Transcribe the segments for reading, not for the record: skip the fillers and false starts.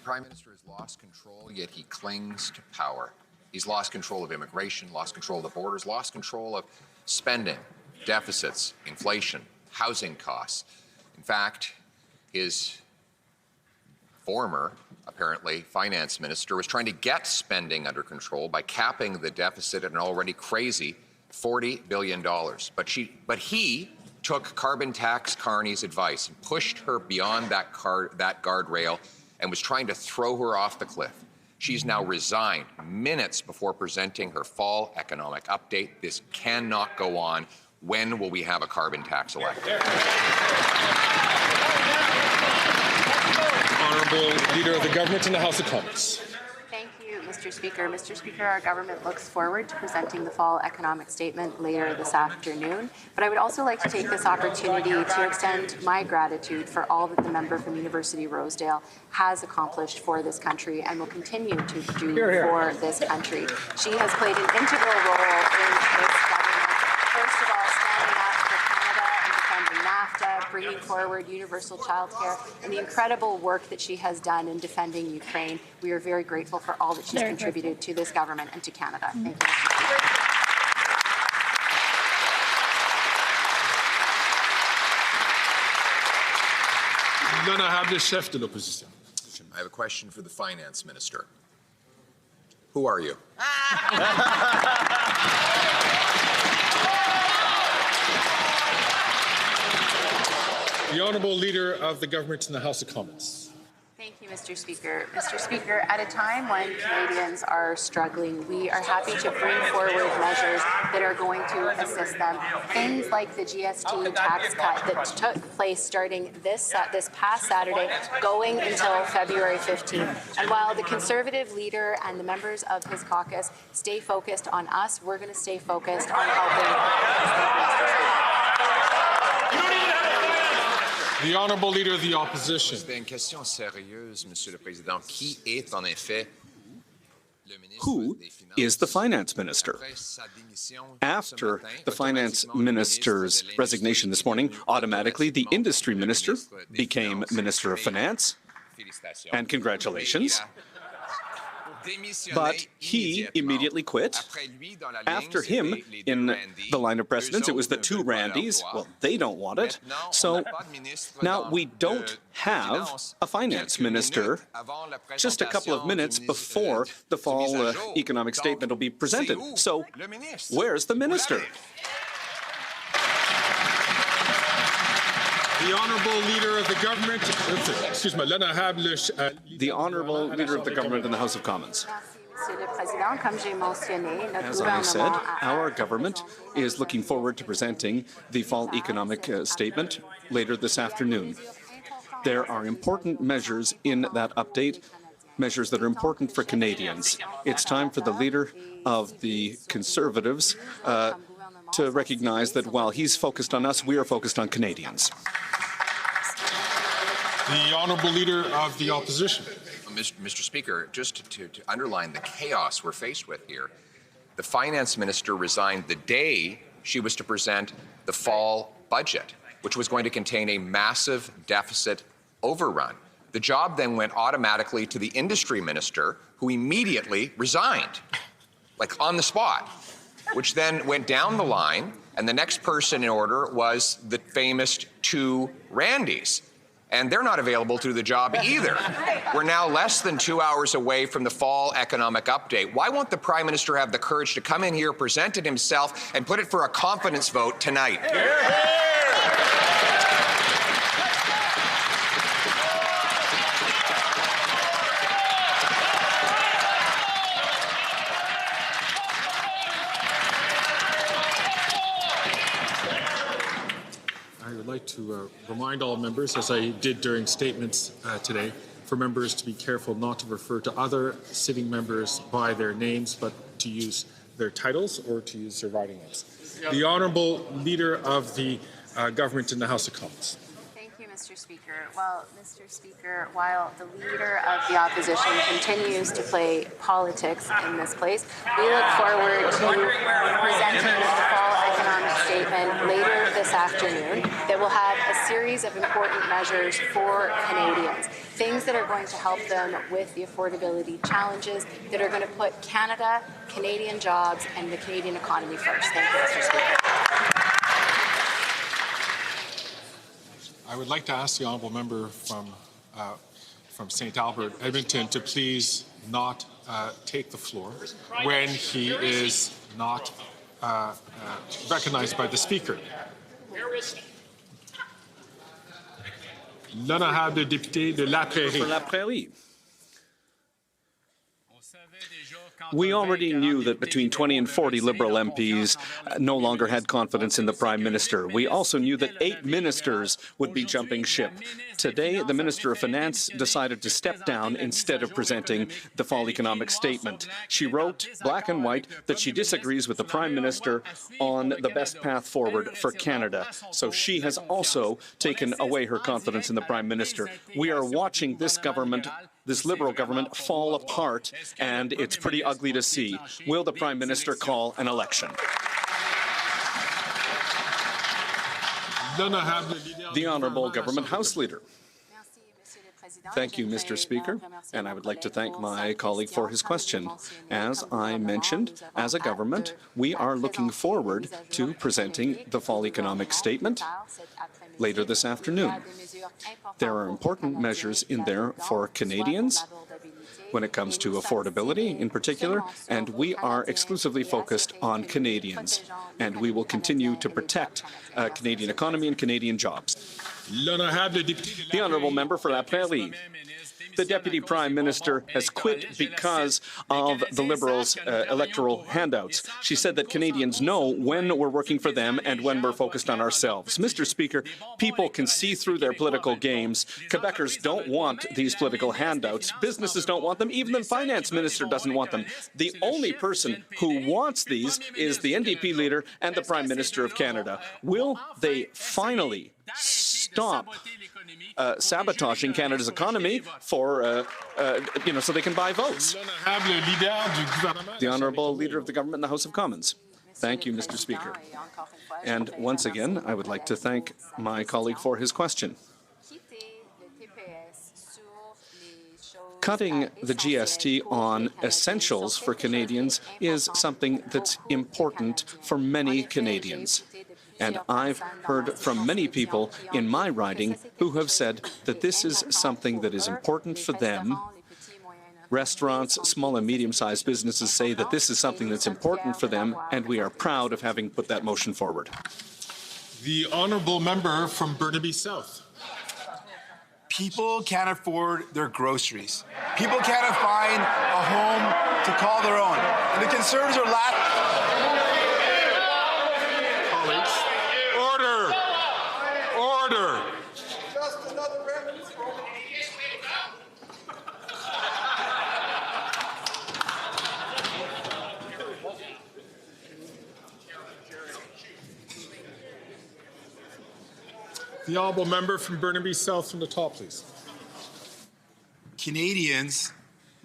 Prime Minister has lost control, yet he clings to power. He's lost control of immigration, lost control of the borders, lost control of spending, deficits, inflation, housing costs. In fact, his former, apparently, finance minister was trying to get spending under control by capping the deficit at an already crazy $40 billion. But he took carbon tax Carney's advice and pushed her beyond that guardrail and was trying to throw her off the cliff. She's now resigned minutes before presenting her fall economic update. This cannot go on. When will we have a carbon tax elected? Honourable Leader of the Government in the House of Commons. Thank you, Mr. Speaker. Mr. Speaker, our government looks forward to presenting the fall economic statement later this afternoon. But I would also like to take this opportunity to extend my gratitude for all that the member from University Rosedale has accomplished for this country and will continue to do for this country. She has played an integral role in this government. First of all, standing up for Canada and defending NAFTA, bringing forward universal childcare, and the incredible work that she has done in defending Ukraine. We are very grateful for all that she's contributed to this government and to Canada. Thank you. L'honorable chef de l'opposition. I have a question for the finance minister. Who are you? The Honourable Leader of the Government in the House of Commons. Thank you, Mr. Speaker. Mr. Speaker, at a time when Canadians are struggling, we are happy to bring forward measures that are going to assist them. Things like the GST tax cut that took place starting this past Saturday, going until February 15th. And while the Conservative leader and the members of his caucus stay focused on us, we're going to stay focused on helping. The Honourable Leader of the Opposition. C'est une question sérieuse, Monsieur le Président. Qui est en effet le ministre Who des Finances? is the finance minister? After the finance minister's resignation this morning, automatically the industry minister became Minister of Finance. And congratulations. But he immediately quit. After him, in the line of precedence, it was the two Randys. Well, they don't want it. So now we don't have a finance minister just a couple of minutes before the fall economic statement will be presented. So where's the minister? The Honourable Leader of the Government, The Honourable Leader of the Government in the House of Commons. As I said, our government is looking forward to presenting the fall economic statement later this afternoon. There are important measures in that update, measures that are important for Canadians. It's time for the Leader of the Conservatives to recognize that while he's focused on us, we are focused on Canadians. The Honourable Leader of the Opposition. Mr. Speaker, just to underline the chaos we're faced with here, the finance minister resigned the day she was to present the fall budget, which was going to contain a massive deficit overrun. The job then went automatically to the industry minister, who immediately resigned, like on the spot, which then went down the line, and the next person in order was the famous two Randys. And they're not available to do the job either. We're now less than 2 hours away from the fall economic update. Why won't the Prime Minister have the courage to come in here, present it himself, and put it for a confidence vote tonight? I would like to remind all members, as I did during statements today, for members to be careful not to refer to other sitting members by their names, but to use their titles or to use their writing names. The Honourable Leader of the Government in the House of Commons. Thank you, Mr. Speaker. Well, Mr. Speaker, while the Leader of the Opposition continues to play politics in this place, we look forward to presenting the fall economic statement later this this afternoon that will have a series of important measures for Canadians, things that are going to help them with the affordability challenges, that are going to put Canada, Canadian jobs, and the Canadian economy first. Thank you, Mr. Speaker. I would like to ask the honourable member from St. Albert, Edmonton, to please not take the floor when he is not recognized by the Speaker. L'honorable député de La Prairie. For La Prairie. We already knew that between 20 and 40 Liberal MPs no longer had confidence in the Prime Minister. We also knew that 8 ministers would be jumping ship. Today, the Minister of Finance decided to step down instead of presenting the fall economic statement. She wrote, black and white, that she disagrees with the Prime Minister on the best path forward for Canada. So she has also taken away her confidence in the Prime Minister. We are watching this government, this Liberal government, fall apart, and it's pretty ugly to see. Will the Prime Minister call an election? The Honourable Government House Leader. Thank you, Mr. Speaker, and I would like to thank my colleague for his question. As I mentioned, as a government, we are looking forward to presenting the fall economic statement later this afternoon. There are important measures in there for Canadians when it comes to affordability in particular, and we are exclusively focused on Canadians, and we will continue to protect Canadian economy and Canadian jobs. The honourable member for La Prairie. The Deputy Prime Minister has quit because of the Liberals' electoral handouts. She said that Canadians know when we're working for them and when we're focused on ourselves. Mr. Speaker, people can see through their political games. Quebecers don't want these political handouts. Businesses don't want them. Even the Finance Minister doesn't want them. The only person who wants these is the NDP leader and the Prime Minister of Canada. Will they finally stop sabotaging Canada's economy for, so they can buy votes? The Honourable Leader of the Government in the House of Commons. Thank you, Mr. Speaker. And once again, I would like to thank my colleague for his question. Cutting the GST on essentials for Canadians is something that's important for many Canadians. And I've heard from many people in my riding who have said that this is something that is important for them. Restaurants, small and medium-sized businesses say that this is something that's important for them, and we are proud of having put that motion forward. The honourable member from Burnaby South. People can't afford their groceries. People can't find a home to call their own. And the Conservatives are Order! The honourable member from Burnaby South from the top, please. Canadians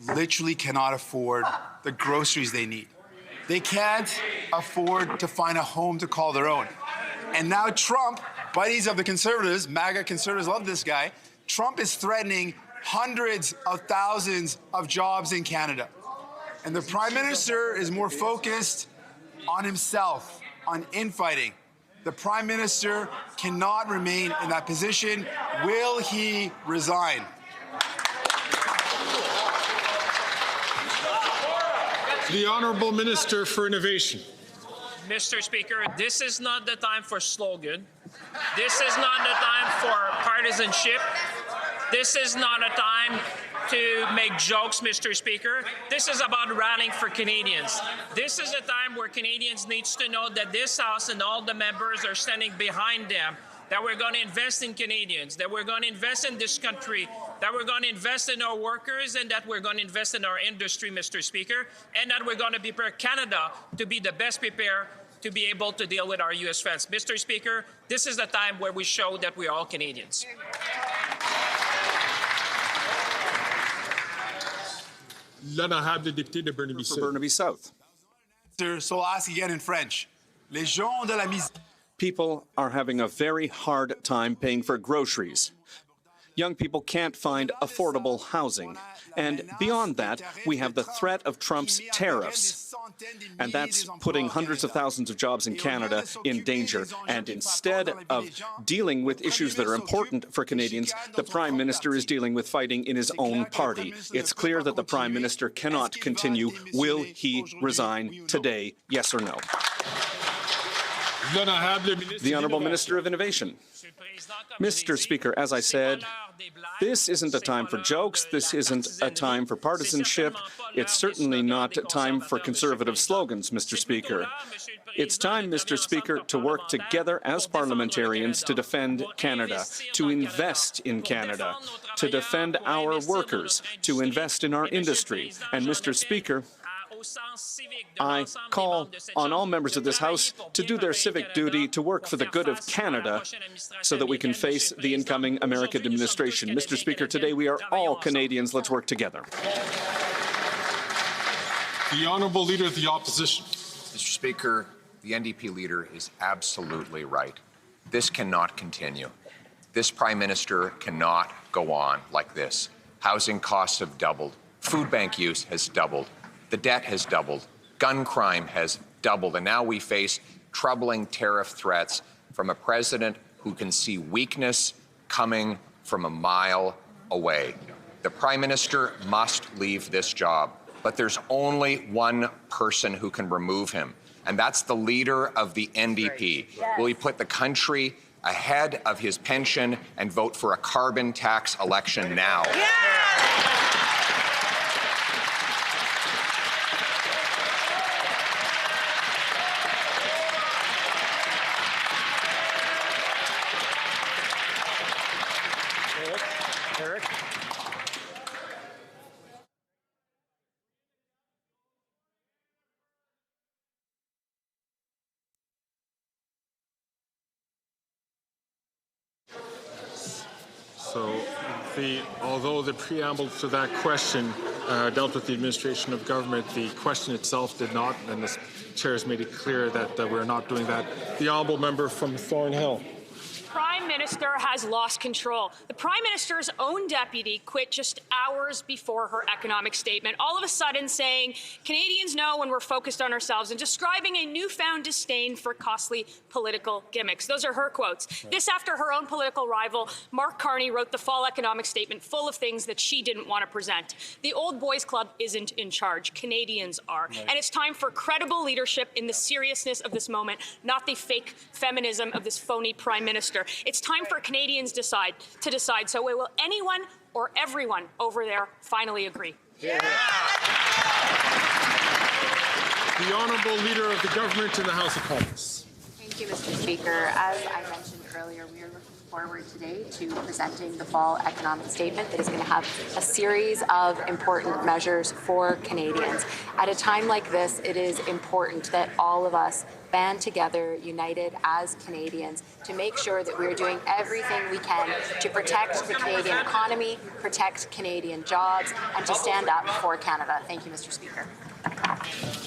literally cannot afford the groceries they need. They can't afford to find a home to call their own. And now Trump, buddies of the Conservatives, MAGA Conservatives love this guy, Trump is threatening hundreds of thousands of jobs in Canada. And the Prime Minister is more focused on himself, on infighting. The Prime Minister cannot remain in that position. Will he resign? The Honourable Minister for Innovation. Mr. Speaker, this is not the time for slogan. This is not the time for partisanship. This is not a time to make jokes, Mr. Speaker. This is about rallying for Canadians. This is a time where Canadians need to know that this House and all the members are standing behind them, that we're going to invest in Canadians, that we're going to invest in this country, that we're going to invest in our workers, and that we're going to invest in our industry, Mr. Speaker, and that we're going to prepare Canada to be the best prepared to be able to deal with our U.S. friends. Mr. Speaker, this is the time where we show that we are all Canadians. L'honorable député de Burnaby South. Burnaby South. So I'll ask again in French. Les gens de la misère. People are having a very hard time paying for groceries. Young people can't find affordable housing. And beyond that, we have the threat of Trump's tariffs. And that's putting hundreds of thousands of jobs in Canada in danger. And instead of dealing with issues that are important for Canadians, the Prime Minister is dealing with fighting in his own party. It's clear that the Prime Minister cannot continue. Will he resign today, yes or no? The Honourable Minister of Innovation. Mr. Speaker, as I said, this isn't a time for jokes. This isn't a time for partisanship. It's certainly not a time for conservative slogans, Mr. Speaker. It's time, Mr. Speaker, to work together as parliamentarians to defend Canada, to invest in Canada, to defend our workers, to invest in our industry. And, Mr. Speaker, I call on all members of this House to do their civic duty to work for the good of Canada so that we can face the incoming American administration. Mr. Speaker, today we are all Canadians. Let's work together. The Honourable Leader of the Opposition. Mr. Speaker, the NDP leader is absolutely right. This cannot continue. This Prime Minister cannot go on like this. Housing costs have doubled. Food bank use has doubled. The debt has doubled, gun crime has doubled, and now we face troubling tariff threats from a president who can see weakness coming from a mile away. The Prime Minister must leave this job, but there's only one person who can remove him, and that's the leader of the NDP. Yes. Will he put the country ahead of his pension and vote for a carbon tax election now? Yes! Eric. So, although the preamble to that question dealt with the administration of government, the question itself did not, and the chair has made it clear that we're not doing that. The honourable member from Thornhill. Prime Minister has lost control. The Prime Minister's own deputy quit just hours before her economic statement, all of a sudden saying, Canadians know when we're focused on ourselves, and describing a newfound disdain for costly political gimmicks. Those are her quotes. This after her own political rival, Mark Carney, wrote the fall economic statement full of things that she didn't want to present. The old boys club isn't in charge. Canadians are. Right. And it's time for credible leadership in the seriousness of this moment, not the fake feminism of this phony Prime Minister. It's time for Canadians to decide. So will anyone or everyone over there finally agree? Yeah. The Honourable Leader of the Government in the House of Commons. Thank you, Mr. Speaker. As I mentioned earlier, we are looking forward today to presenting the fall economic statement that is going to have a series of important measures for Canadians. At a time like this, it is important that all of us band together, united as Canadians, to make sure that we're doing everything we can to protect the Canadian economy, protect Canadian jobs, and to stand up for Canada. Thank you, Mr. Speaker.